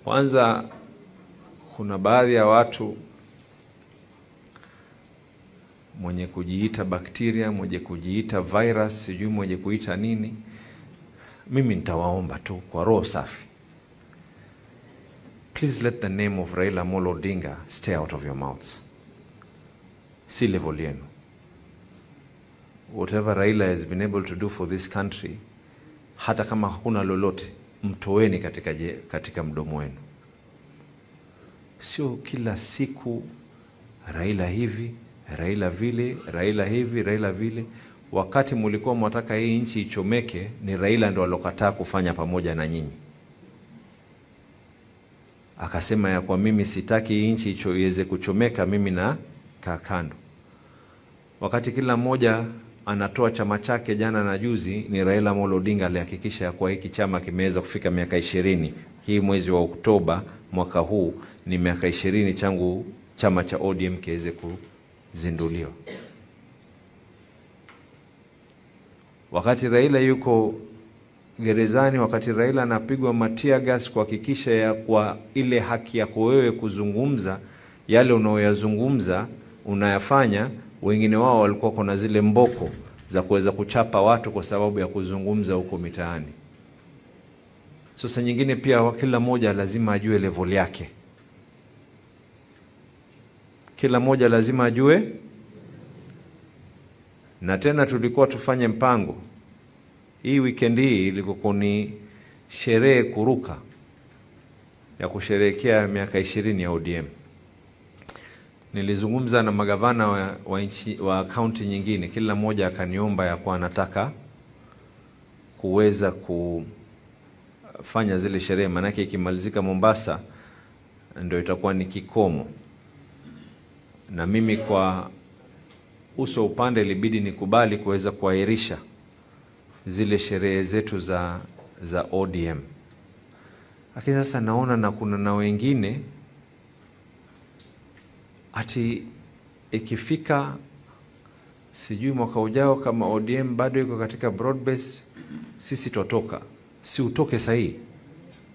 Kwanza kuna baadhi ya watu mwenye kujiita bakteria, mwenye kujiita virus, sijui mwenye kuita nini. Mimi nitawaomba tu kwa roho safi, please let the name of Raila Amolo Odinga stay out of your mouths. Si level yenu. Whatever Raila has been able to do for this country, hata kama hakuna lolote, mtoweni katika mdomo wenu. Sio kila siku Raila hivi, Raila vile, Raila hivi, Raila vile. Wakati mulikuwa mwataka hii nchi ichomeke, ni Raila ndo alokataa kufanya pamoja na nyinyi. Akasema ya kwa mimi sitaki hii nchi iweze kuchomeka, mimi na kando. Wakati kila mmoja anatoa chama chake jana na juzi, ni Raila Amolo Odinga alihakikisha ya kwa hiki chama kimeweza kufika miaka 20. Hii mwezi wa Oktoba mwaka huu ni miaka 20 changu chama cha ODM kiweze kuzinduliwa. Wakati Raila yuko gerezani, wakati Raila anapigwa matia gas kuhakikisha ya kwa ile haki yako wewe kuzungumza yale unaoyazungumza unayafanya, wengine wao walikuwa kuna zile mboko za kuweza kuchapa watu kwa sababu ya kuzungumza huko mitaani. Sasa nyingine pia kila moja lazima ajue level yake. Kila moja lazima ajue. Na tena tulikuwa tufanye mpango. Hii weekend hii ilikuwa ni sherehe kuruka ya kusherehekea miaka 20 ya ODM. Nilizungumza na magavana wa county nyingine, kila mmoja akaniomba ya kwa anataka kuweza kufanya zile sherehe, manake ikimalizika Mombasa ndio itakuwa ni kikomo. Na mimi kwa uso upande ilibidi nikubali kuweza kuahirisha zile sherehe zetu za ODM. Lakini sasa naona na kuna na wengine ati ikifika sijui mwaka ujao kama ODM bado iko katika broad based, sisi totoka. Si utoke sahihi.